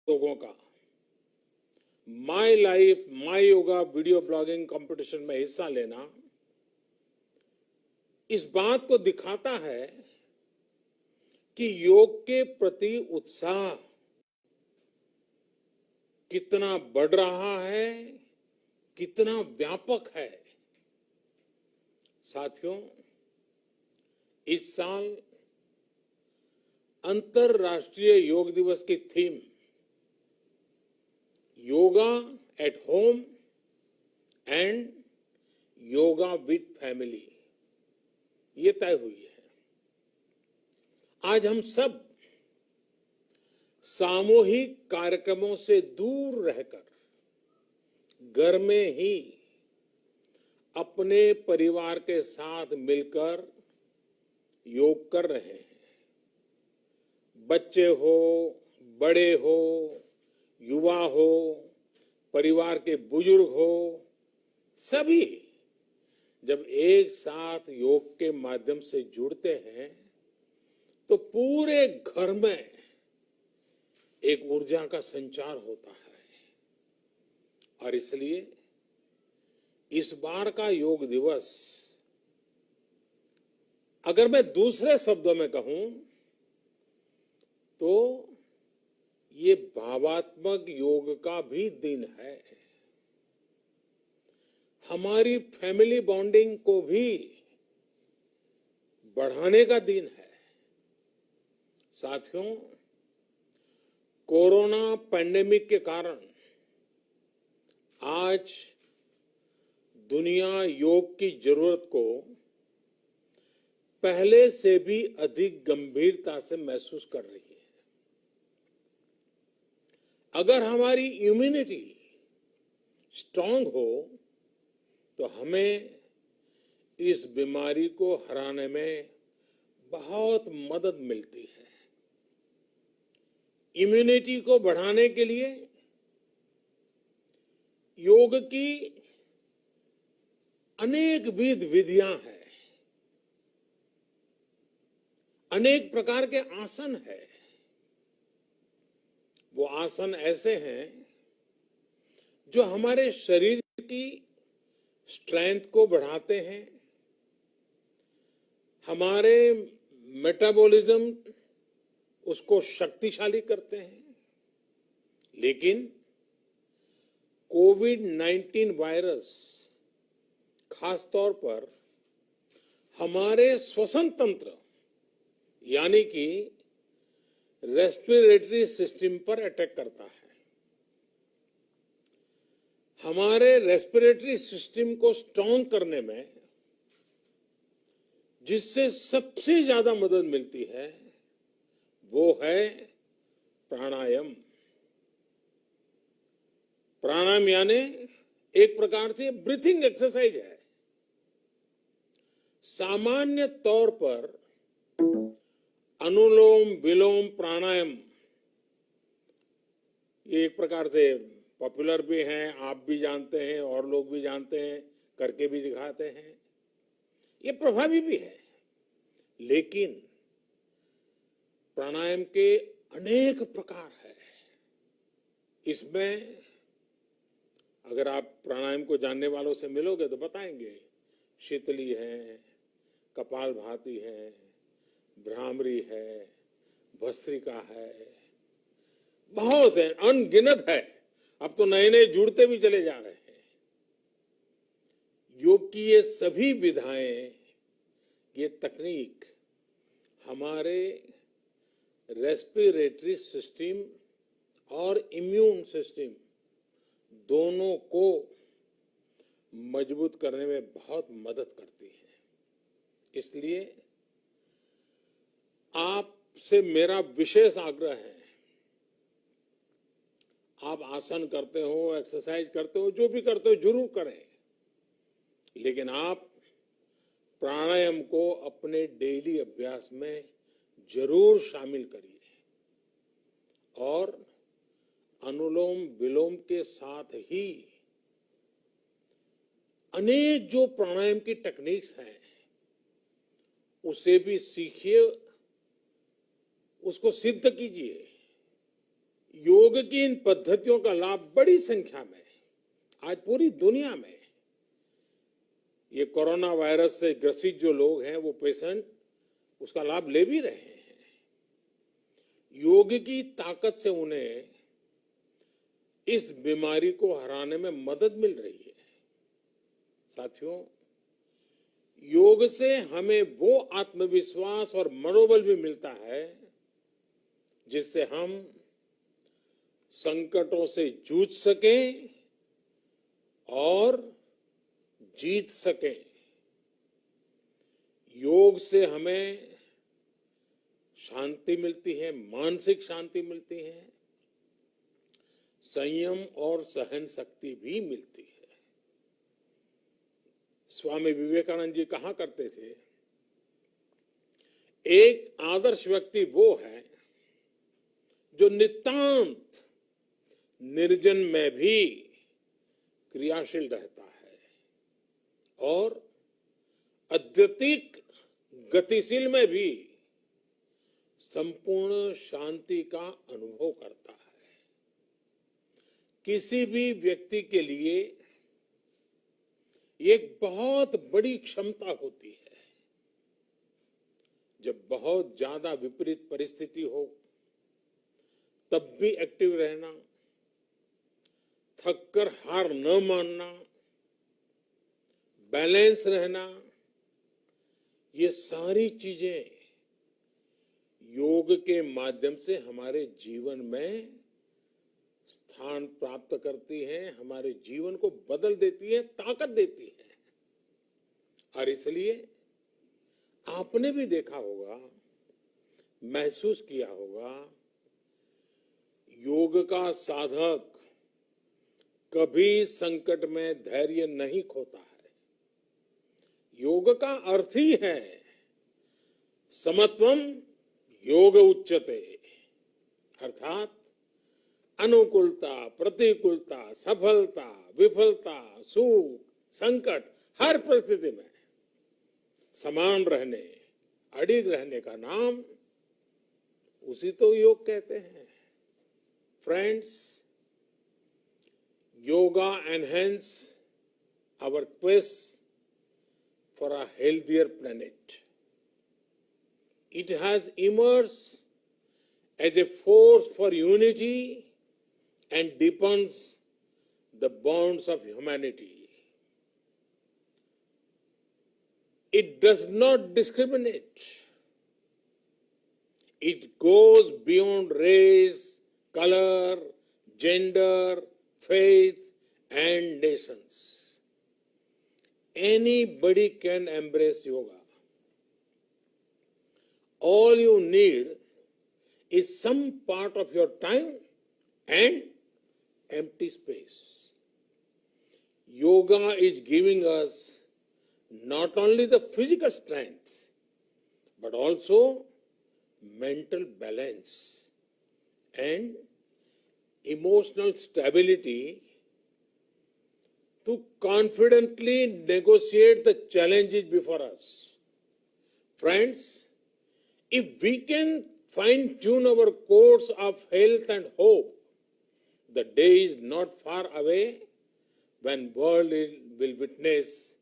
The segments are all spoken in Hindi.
लोगों का my life my yoga video blogging competition में हिस्सा लेना इस बात को दिखाता है कि योग के प्रति उत्साह कितना बढ़ रहा है, कितना व्यापक है। साथियों, इस साल अंतर्राष्ट्रीय योग दिवस की theme yoga at home and yoga with family ये तय हुई है। आज हम सब सामूहिक कार्यक्रमों से दूर रहकर घर में ही अपने परिवार के साथ मिलकर योग कर रहे हैं। बच्चे हो, बड़े हो, युवा हो, परिवार के बुजुर्ग हो, सभी जब एक साथ योग के माध्यम से जुड़ते हैं तो पूरे घर में एक ऊर्जा का संचार होता है। और इसलिए इस बार का योग दिवस, अगर मैं दूसरे शब्दों में कहूं तो ये भावात्मक योग का भी दिन है। हमारी फैमिली बॉन्डिंग को भी बढ़ाने का दिन है। साथियों, कोरोना पैंडेमिक के कारण आज दुनिया योग की जरूरत को पहले से भी अधिक गंभीरता से महसूस कर रही है। अगर हमारी इम्यूनिटी स्ट्रांग हो तो हमें इस बीमारी को हराने में बहुत मदद मिलती है। इम्यूनिटी को बढ़ाने के लिए योग की अनेक विधियां हैं, अनेक प्रकार के आसन हैं। वो आसन ऐसे हैं जो हमारे शरीर की स्ट्रेंथ को बढ़ाते हैं, हमारे मेटाबॉलिज्म उसको शक्तिशाली करते हैं। लेकिन कोविड-19 वायरस खास तौर पर हमारे श्वसन तंत्र यानी कि रेस्पिरेटरी सिस्टम पर अटैक करता है। हमारे रेस्पिरेटरी सिस्टम को स्ट्रांग करने में जिससे सबसे ज्यादा मदद मिलती है वो है प्राणायाम। प्राणायाम यानी एक प्रकार से ब्रीथिंग एक्सरसाइज है। सामान्य तौर पर अनुलोम विलोम प्राणायाम ये एक प्रकार से पॉपुलर भी हैं, आप भी जानते हैं और लोग भी जानते हैं, करके भी दिखाते हैं। ये प्रभावी भी है। लेकिन प्राणायाम के अनेक प्रकार हैं। इसमें अगर आप प्राणायाम को जानने वालों से मिलोगे तो बताएंगे शीतली है, कपालभाति है, भ्रामरी है, भस्त्रिका है, बहुत है, अनगिनत है। अब तो नए नए जुड़ते भी चले जा रहे हैं। योग की ये सभी विधाएं, ये तकनीक हमारे रेस्पिरेटरी सिस्टम और इम्यून सिस्टम दोनों को मजबूत करने में बहुत मदद करती है। इसलिए आपसे मेरा विशेष आग्रह है, आप आसन करते हो, एक्सरसाइज करते हो, जो भी करते हो जरूर करें, लेकिन आप प्राणायाम को अपने डेली अभ्यास में जरूर शामिल करिए। और अनुलोम विलोम के साथ ही अनेक जो प्राणायाम की टेक्निक्स हैं उसे भी सीखिए, उसको सिद्ध कीजिए। योग की इन पद्धतियों का लाभ बड़ी संख्या में आज पूरी दुनिया में ये कोरोना वायरस से ग्रसित जो लोग हैं वो पेशेंट उसका लाभ ले भी रहे हैं। योग की ताकत से उन्हें इस बीमारी को हराने में मदद मिल रही है। साथियों, योग से हमें वो आत्मविश्वास और मनोबल भी मिलता है जिससे हम संकटों से जूझ सकें और जीत सकें। योग से हमें शांति मिलती है, मानसिक शांति मिलती है, संयम और सहन शक्ति भी मिलती है। स्वामी विवेकानंद जी कहा करते थे, एक आदर्श व्यक्ति वो है जो नितांत निर्जन में भी क्रियाशील रहता है और अत्यधिक गतिशील में भी संपूर्ण शांति का अनुभव करता है। किसी भी व्यक्ति के लिए एक बहुत बड़ी क्षमता होती है जब बहुत ज्यादा विपरीत परिस्थिति हो तब भी एक्टिव रहना, थककर हार न मानना, बैलेंस रहना, ये सारी चीजें योग के माध्यम से हमारे जीवन में स्थान प्राप्त करती हैं, हमारे जीवन को बदल देती है, ताकत देती है। और इसलिए आपने भी देखा होगा, महसूस किया होगा, योग का साधक कभी संकट में धैर्य नहीं खोता है। योग का अर्थ ही है समत्वम योग उच्यते, अर्थात अनुकूलता, प्रतिकूलता, सफलता, विफलता, सुख, संकट, हर परिस्थिति में समान रहने, अडिग रहने का नाम उसी तो योग कहते हैं। Friends, yoga enhance our quest for a healthier planet. It has emerged as a force for unity and deepens the bonds of humanity. It does not discriminate. It goes beyond race, color, gender, faith and nations. Anybody can embrace yoga. All you need is some part of your time and empty space. Yoga is giving us not only the physical strength, but also mental balance and emotional stability to confidently negotiate the challenges before us. Friends, if we can fine-tune our course of health and hope, the day is not far away when world will witness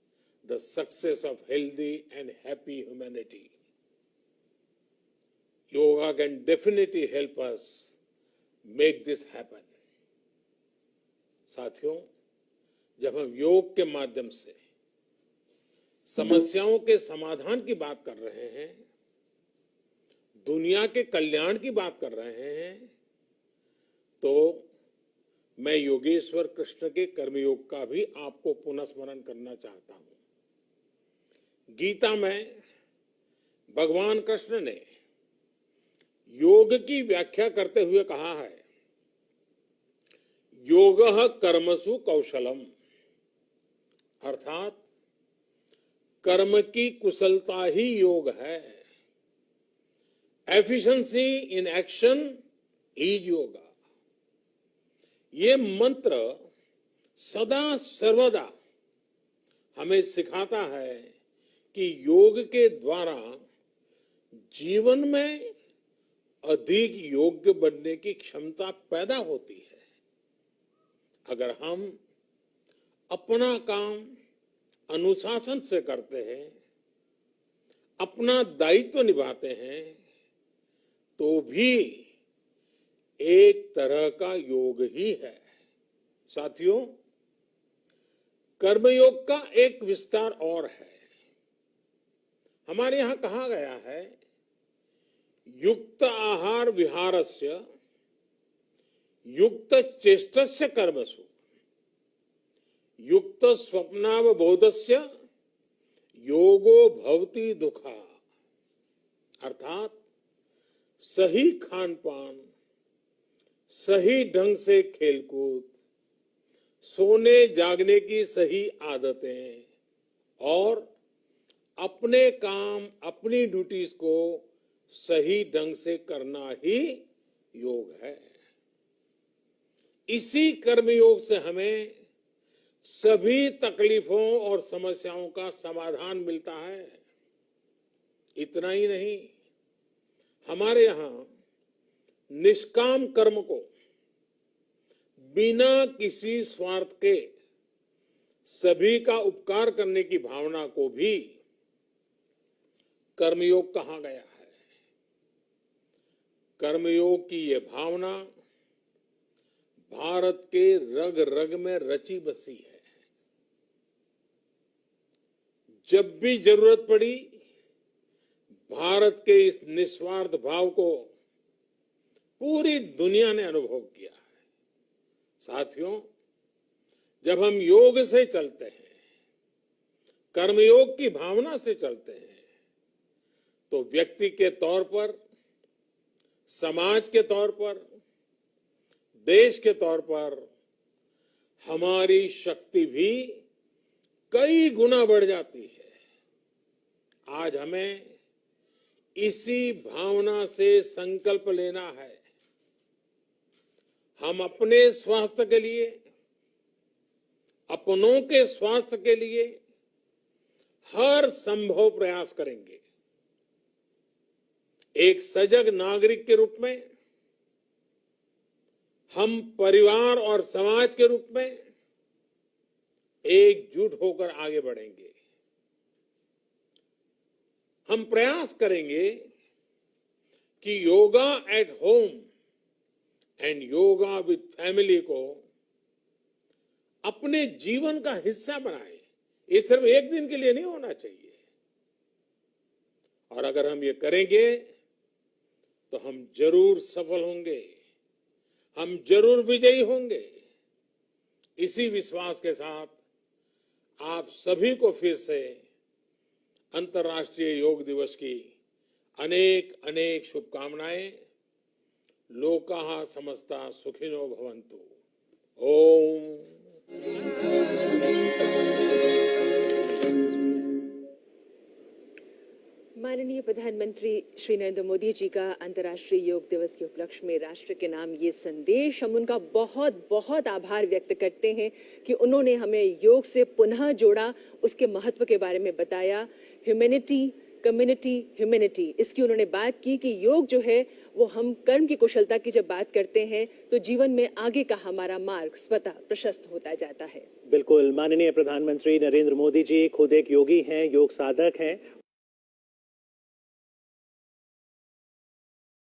the success of healthy and happy humanity. Yoga can definitely help us make this happen. साथियों, जब हम योग के माध्यम से समस्याओं के समाधान की बात कर रहे हैं, दुनिया के कल्याण की बात कर रहे हैं, तो मैं योगेश्वर कृष्ण के कर्मयोग का भी आपको पुनः स्मरण करना चाहता हूं। गीता में भगवान कृष्ण ने योग की व्याख्या करते हुए कहा है, योगः कर्मसु कौशलम, अर्थात कर्म की कुशलता ही योग है। Efficiency in action is yoga. ये मंत्र सदा सर्वदा हमें सिखाता है कि योग के द्वारा जीवन में अधिक योग्य बनने की क्षमता पैदा होती है अगर हम अपना काम अनुशासन से करते हैं, अपना दायित्व निभाते हैं, तो भी एक तरह का योग ही है। साथियों, कर्मयोग का एक विस्तार और है। हमारे यहां कहा गया है, युक्त आहार विहारस्य युक्त चेष्टस्य कर्मसु युक्त स्वप्नावबोधस्य योगो भवति दुखा। अर्थात सही खान पान, सही ढंग से खेलकूद, सोने जागने की सही आदतें और अपने काम, अपनी ड्यूटीज को सही ढंग से करना ही योग है। इसी कर्मयोग से हमें सभी तकलीफों और समस्याओं का समाधान मिलता है। इतना ही नहीं, हमारे यहां निष्काम कर्म को बिना किसी स्वार्थ के सभी का उपकार करने की भावना को भी कर्मयोग कहा गया है। कर्मयोग की ये भावना भारत के रग रग में रची बसी है। जब भी जरूरत पड़ी, भारत के इस निस्वार्थ भाव को पूरी दुनिया ने अनुभव किया है। साथियों, जब हम योग से चलते हैं, कर्मयोग की भावना से चलते हैं, तो व्यक्ति के तौर पर, समाज के तौर पर, देश के तौर पर हमारी शक्ति भी कई गुना बढ़ जाती है। आज हमें इसी भावना से संकल्प लेना है। हम अपने स्वास्थ्य के लिए, अपनों के स्वास्थ्य के लिए हर संभव प्रयास करेंगे। एक सजग नागरिक के रूप में हम परिवार और समाज के रूप में एकजुट होकर आगे बढ़ेंगे। हम प्रयास करेंगे कि yoga at home and yoga with family को अपने जीवन का हिस्सा बनाएं। ये सिर्फ एक दिन के लिए नहीं होना चाहिए। और अगर हम ये करेंगे तो हम जरूर सफल होंगे, हम जरूर विजयी होंगे। इसी विश्वास के साथ आप सभी को फिर से अंतर्राष्ट्रीय योग दिवस की अनेक अनेक शुभकामनाएं। लोकाः समस्ता सुखिनो भवन्तु। ओम। माननीय प्रधानमंत्री श्री नरेंद्र मोदी जी का अंतर्राष्ट्रीय योग दिवस के उपलक्ष्य में राष्ट्र के नाम ये संदेश, हम उनका बहुत बहुत आभार व्यक्त करते हैं कि उन्होंने हमें योग से पुनः जोड़ा, उसके महत्व के बारे में बताया। ह्यूमैनिटी, कम्युनिटी, ह्यूमैनिटी, इसकी उन्होंने बात की कि योग जो है वो हम कर्म की कुशलता की जब बात करते हैं तो जीवन में आगे का हमारा मार्ग स्वतः प्रशस्त होता जाता है। बिल्कुल, माननीय प्रधानमंत्री नरेंद्र मोदी जी खुद एक योगी हैं, योग साधक हैं